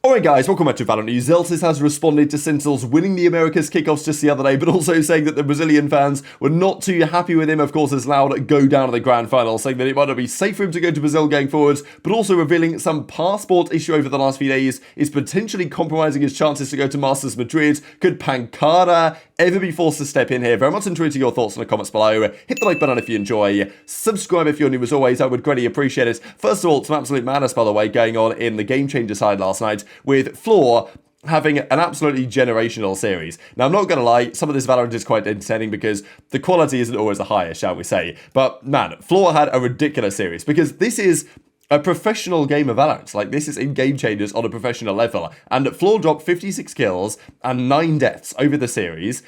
Alright guys, welcome back to VALORANT News. Zellsis has responded to Sentinels winning the Americas kickoffs just the other day, but also saying that the Brazilian fans were not too happy with him, of course, as Loud go down to the grand final, saying that it might not be safe for him to go to Brazil going forwards, but also revealing some passport issue over the last few days is potentially compromising his chances to go to Masters Madrid. Could Pankara ever be forced to step in here? Very much enjoying your thoughts in the comments below. Hit the like button if you enjoy. Subscribe if you're new as always. I would greatly appreciate it. First of all, some absolute madness, by the way, going on in the Game Changer side last night, with Flor having an absolutely generational series. Now, I'm not going to lie, some of this Valorant is quite entertaining because the quality isn't always the highest, shall we say. But man, Flor had a ridiculous series because this is a professional game of Valorant. Like, this is in Game Changers on a professional level. And Flor dropped 56 kills and 9 deaths over the series.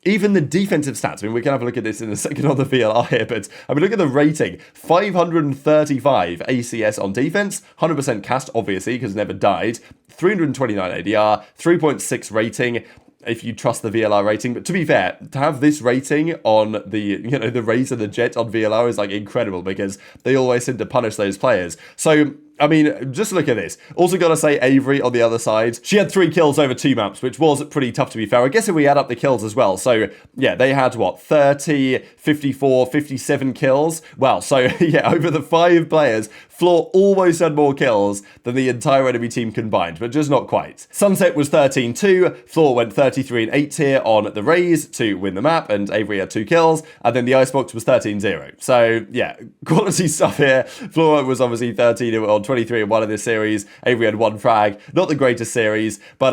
Even the defensive stats, I mean, we can have a look at this in a second on the VLR here, but I mean, look at the rating. 535 ACS on defense, 100% cast, obviously, because never died. 329 ADR, 3.6 rating, if you trust the VLR rating. But to be fair, to have this rating on the, the Raze and the Jet on VLR is, like, incredible, because they always seem to punish those players. So, I mean, just look at this. Also got to say Avery on the other side. She had 3 kills over 2 maps, which was pretty tough to be fair. I guess if we add up the kills as well. So, yeah, they had, what, 30, 54, 57 kills? Wow, so, yeah, over the 5 players, Flor almost had more kills than the entire enemy team combined, but just not quite. Sunset was 13-2. Flor went 33-8 here on the Raze to win the map, and Avery had 2 kills. And then the Icebox was 13-0. So, yeah, quality stuff here. Flor was obviously 13 on 23-1 in this series. Avery had 1 frag. Not the greatest series, but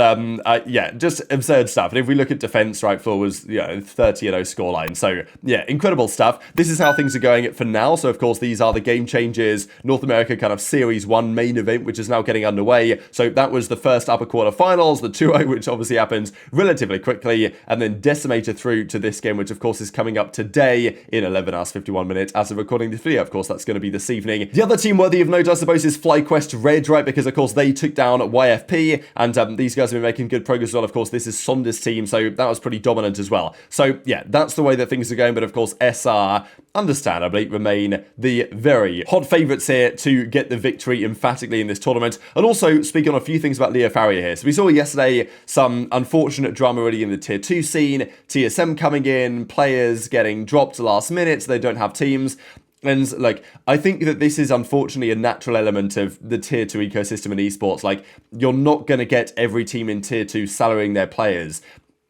yeah, just absurd stuff. And if we look at defense, right, Flor was 30-0 scoreline. So yeah, incredible stuff. This is how things are going for now. So of course, these are the Game Changers North America kind of Series 1 main event, which is now getting underway. So that was the first upper quarter finals, the 2-0, which obviously happens relatively quickly, and then Decimator through to this game, which of course is coming up today in 11 hours 51 minutes as of recording this video. Of course, that's going to be this evening. The other team worthy of note, I suppose, is FlyQuest Red, right? Because, of course, they took down YFP, and these guys have been making good progress as well. Of course, this is Sonda's team, so that was pretty dominant as well. So, yeah, that's the way that things are going. But, of course, SR, understandably, remain the very hot favourites here to get the victory emphatically in this tournament. And also, speaking on a few things about Leo Farrier here. So, we saw yesterday some unfortunate drama already in the Tier 2 scene, TSM coming in, players getting dropped last minute, so they don't have teams. And, like, I think that this is unfortunately a natural element of the Tier 2 ecosystem in esports. Like, you're not going to get every team in Tier 2 salarying their players.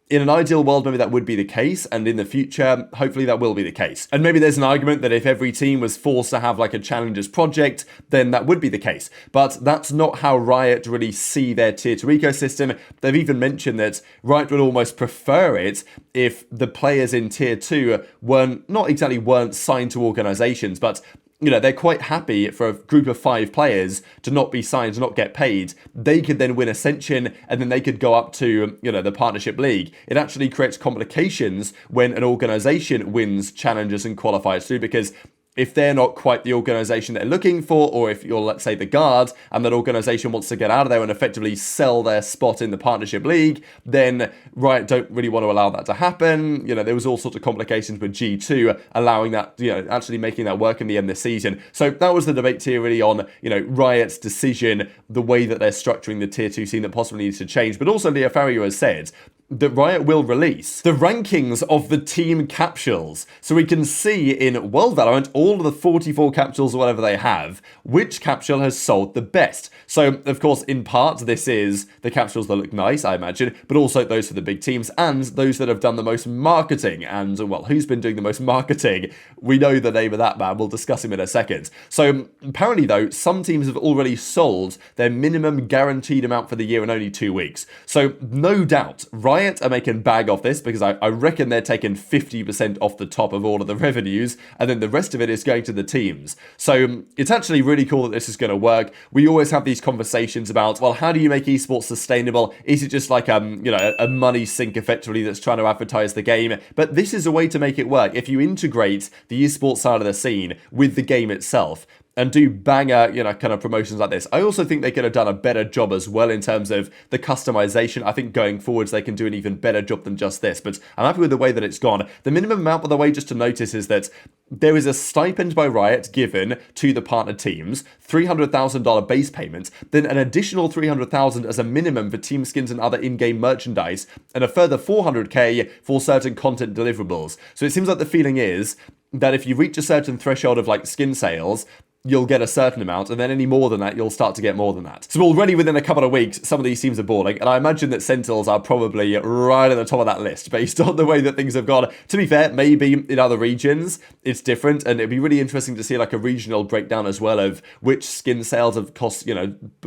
In an ideal world, maybe that would be the case, and in the future, hopefully that will be the case. And maybe there's an argument that if every team was forced to have like a Challengers project, then that would be the case. But that's not how Riot really see their Tier 2 ecosystem. They've even mentioned that Riot would almost prefer it if the players in Tier 2 weren't signed to organizations, but they're quite happy for a group of 5 players to not be signed, to not get paid. They could then win Ascension, and then they could go up to, the Partnership League. It actually creates complications when an organization wins Challengers and qualifies through, because if they're not quite the organization they're looking for, or if you're, let's say, the Guard, and that organization wants to get out of there and effectively sell their spot in the Partnership League, then Riot don't really want to allow that to happen. There was all sorts of complications with G2 allowing that, actually making that work in the end this season. So that was the debate here really on, Riot's decision, the way that they're structuring the Tier 2 scene that possibly needs to change. But also Leo Farrier has said that Riot will release the rankings of the team capsules. So we can see in World Valorant, all of the 44 capsules or whatever they have, which capsule has sold the best. So, of course, in part, this is the capsules that look nice, I imagine, but also those for the big teams and those that have done the most marketing. And, well, who's been doing the most marketing? We know the name of that man. We'll discuss him in a second. So, apparently, though, some teams have already sold their minimum guaranteed amount for the year in only 2 weeks. So, no doubt, Riot are making bag off this, because I reckon they're taking 50% off the top of all of the revenues, and then the rest of it is going to the teams. So it's actually really cool that this is going to work. We always have these conversations about, well, how do you make esports sustainable? Is it just like a money sink effectively that's trying to advertise the game? But this is a way to make it work. If you integrate the esports side of the scene with the game itself, and do banger, kind of promotions like this. I also think they could have done a better job as well in terms of the customization. I think going forwards, they can do an even better job than just this, but I'm happy with the way that it's gone. The minimum amount, by the way, just to notice, is that there is a stipend by Riot given to the partner teams, $300,000 base payment, then an additional $300,000 as a minimum for team skins and other in-game merchandise, and a further $400K for certain content deliverables. So it seems like the feeling is that if you reach a certain threshold of like skin sales, you'll get a certain amount, and then any more than that, you'll start to get more than that. So already within a couple of weeks, some of these teams are balling, and I imagine that Sentinels are probably right at the top of that list, based on the way that things have gone. To be fair, maybe in other regions, it's different, and it'd be really interesting to see like a regional breakdown as well of which skin sales have cost,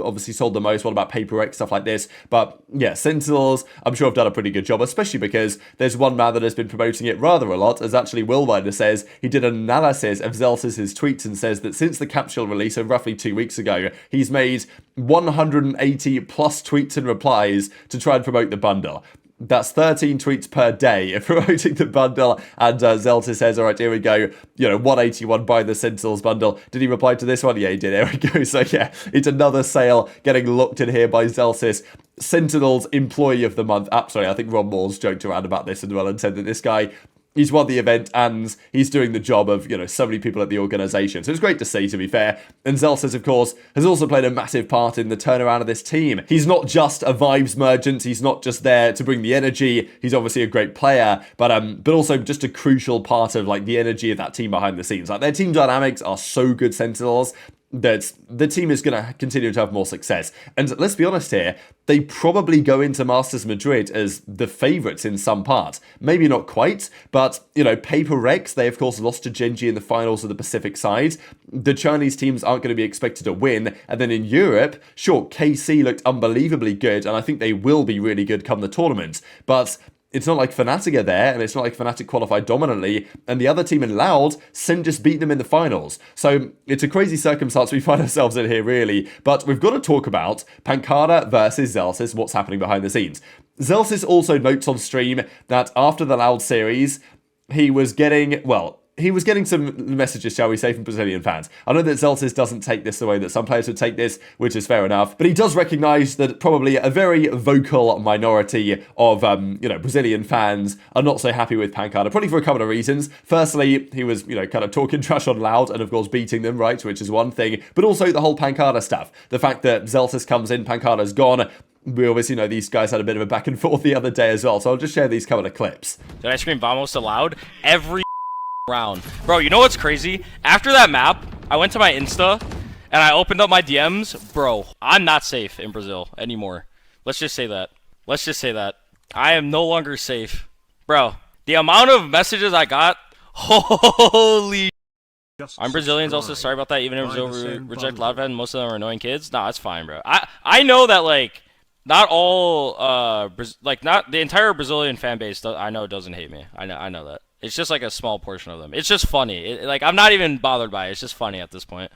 obviously sold the most, what about Paper X, stuff like this. But yeah, Sentinels, I'm sure have done a pretty good job, especially because there's one man that has been promoting it rather a lot, as actually Will Wider says. He did an analysis of Zellsis' tweets and says that since the capsule release of roughly 2 weeks ago, he's made 180 plus tweets and replies to try and promote the bundle. That's 13 tweets per day promoting the bundle, and Zellsis says, all right, here we go, 181 buy the Sentinels bundle. Did he reply to this one? Yeah, he did. Here we go. So yeah, it's another sale getting locked in here by Zellsis. Sentinels Employee of the Month. Absolutely, I think Ron Moore's joked around about this as well and said that this guy, he's won the event and he's doing the job of, so many people at the organization. So it's great to see, to be fair. And Zellsis, of course, has also played a massive part in the turnaround of this team. He's not just a vibes merchant. He's not just there to bring the energy. He's obviously a great player, but also just a crucial part of like the energy of that team behind the scenes. Like their team dynamics are so good, Sentinels, that the team is going to continue to have more success. And let's be honest here, they probably go into Masters Madrid as the favourites in some part. Maybe not quite, but, Paper X, they of course lost to Gen.G in the finals of the Pacific side. The Chinese teams aren't going to be expected to win. And then in Europe, sure, KC looked unbelievably good, and I think they will be really good come the tournament. But it's not like Fnatic are there, and it's not like Fnatic qualified dominantly, and the other team in Loud, SEN just beat them in the finals. So it's a crazy circumstance we find ourselves in here, really. But we've got to talk about Pancada versus Zellsis, what's happening behind the scenes. Zellsis also notes on stream that after the Loud series, he was getting some messages, shall we say, from Brazilian fans. I know that Zellsis doesn't take this the way that some players would take this, which is fair enough, but he does recognise that probably a very vocal minority of, Brazilian fans are not so happy with Pancada, probably for a couple of reasons. Firstly, he was, kind of talking trash on Loud and, of course, beating them, right, which is one thing, but also the whole Pancada stuff. The fact that Zellsis comes in, Pancada's gone. We obviously know these guys had a bit of a back and forth the other day as well, so I'll just share these couple of clips. Did I scream Vamos to Loud? Every round. Bro, you know what's crazy? After that map, I went to my Insta and I opened up my DMs. Bro, I'm not safe in Brazil anymore. Let's just say that. I am no longer safe. Bro, the amount of messages I got, holy. I'm Brazilians also, sorry about that. Even in Brazil, we reject Loud fans. Most of them are annoying kids. Nah, it's fine, bro. I know that, like, not all, not the entire Brazilian fan base, I know doesn't hate me. I know that. It's just like a small portion of them. It's just funny. I'm not even bothered by it. It's just funny at this point.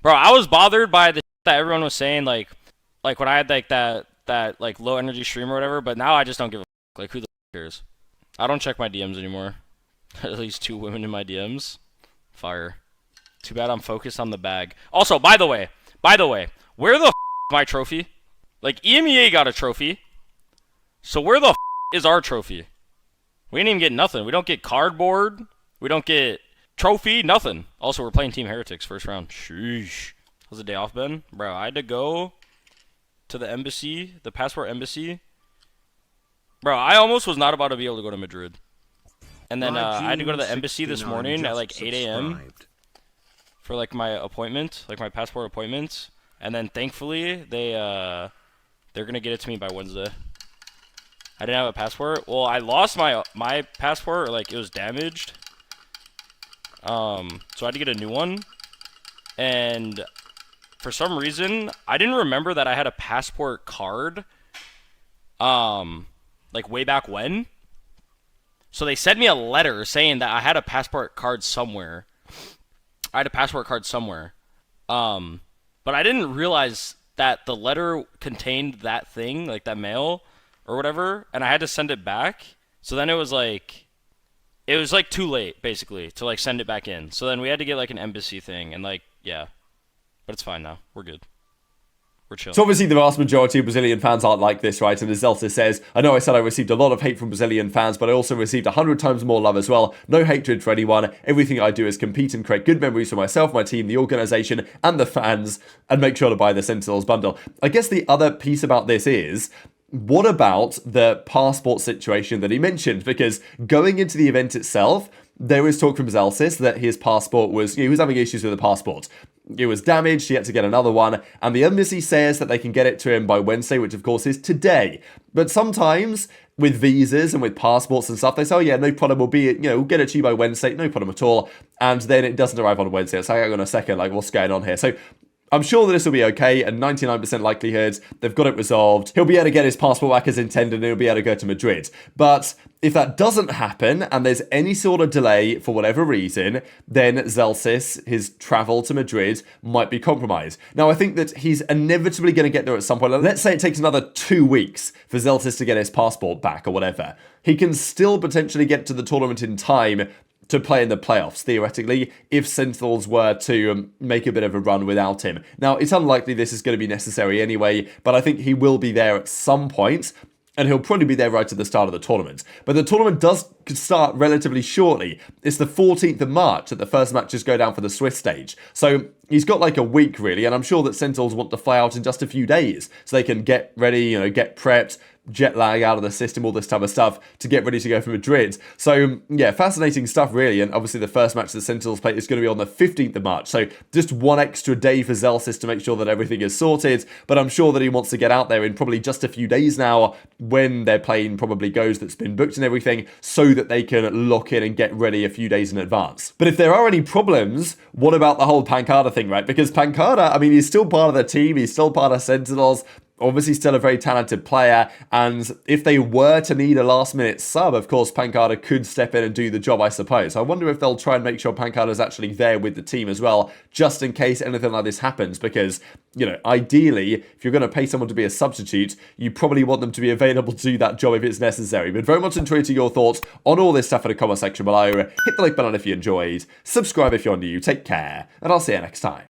Bro, I was bothered by the that everyone was saying, like when I had like that like low energy stream or whatever, but now I just don't give a f. Like, who the f cares? I don't check my DMs anymore. At least 2 women in my DMs. Fire. Too bad I'm focused on the bag. Also, by the way, where the f is my trophy? Like, EMEA got a trophy. So where the f is our trophy? We didn't even get nothing. We don't get cardboard. We don't get trophy. Nothing. Also, we're playing Team Heretics first round. Sheesh. How's the day off been? Bro, I had to go to the embassy, the passport embassy. Bro, I almost was not about to be able to go to Madrid. And then I had to go to the embassy this morning at like 8 a.m. for like my appointment, like my passport appointment. And then thankfully, they're going to get it to me by Wednesday. I didn't have a passport. Well, I lost my passport, or like it was damaged. So I had to get a new one. And for some reason, I didn't remember that I had a passport card. Like way back when. So they sent me a letter saying that I had a passport card somewhere. But I didn't realize that the letter contained that thing, like that mail or whatever, and I had to send it back. So then it was like too late, basically, to like send it back in. So then we had to get like an embassy thing, and like, yeah, But it's fine now. We're good. We're chill. So obviously the vast majority of Brazilian fans aren't like this, right? And as Zellsis says, I know I said I received a lot of hate from Brazilian fans, but I also received 100 times more love as well. No hatred for anyone. Everything I do is compete and create good memories for myself, my team, the organization, and the fans, and make sure to buy the Sentinels bundle. I guess the other piece about this is, what about the passport situation that he mentioned? Because going into the event itself, there was talk from Zellsis that his passport was, he was having issues with the passport. It was damaged, he had to get another one, and the embassy says that they can get it to him by Wednesday, which of course is today. But sometimes, with visas and with passports and stuff, they say, oh yeah, no problem, we'll get it to you by Wednesday, no problem at all, and then it doesn't arrive on Wednesday. It's like, hang on a second, like, what's going on here? So I'm sure that this will be okay, and 99% likelihood they've got it resolved. He'll be able to get his passport back as intended, and he'll be able to go to Madrid. But if that doesn't happen, and there's any sort of delay for whatever reason, then Zellsis, his travel to Madrid, might be compromised. Now, I think that he's inevitably going to get there at some point. Let's say it takes another 2 weeks for Zellsis to get his passport back or whatever. He can still potentially get to the tournament in time to play in the playoffs, theoretically, if Sentinels were to make a bit of a run without him. Now, it's unlikely this is going to be necessary anyway, but I think he will be there at some point, and he'll probably be there right at the start of the tournament. But the tournament does start relatively shortly. It's the 14th of March that the first matches go down for the Swiss stage. So he's got like a week, really, and I'm sure that Sentinels want to fly out in just a few days, so they can get ready, get prepped, jet lag out of the system, all this type of stuff to get ready to go for Madrid. So yeah, fascinating stuff really, and obviously the first match the Sentinels play is going to be on the 15th of March, so just one extra day for Zellsis to make sure that everything is sorted, but I'm sure that he wants to get out there in probably just a few days now when their plane probably goes that's been booked and everything, so that they can lock in and get ready a few days in advance. But if there are any problems, what about the whole Pancada thing, right? Because Pancada, I mean, he's still part of the team, he's still part of Sentinels, obviously still a very talented player, and if they were to need a last-minute sub, of course, Pancada could step in and do the job, I suppose. I wonder if they'll try and make sure Pancada's actually there with the team as well, just in case anything like this happens, because, ideally, if you're going to pay someone to be a substitute, you probably want them to be available to do that job if it's necessary. But very much enjoyed your thoughts on all this stuff in the comment section below. Hit the like button if you enjoyed, subscribe if you're new, take care, and I'll see you next time.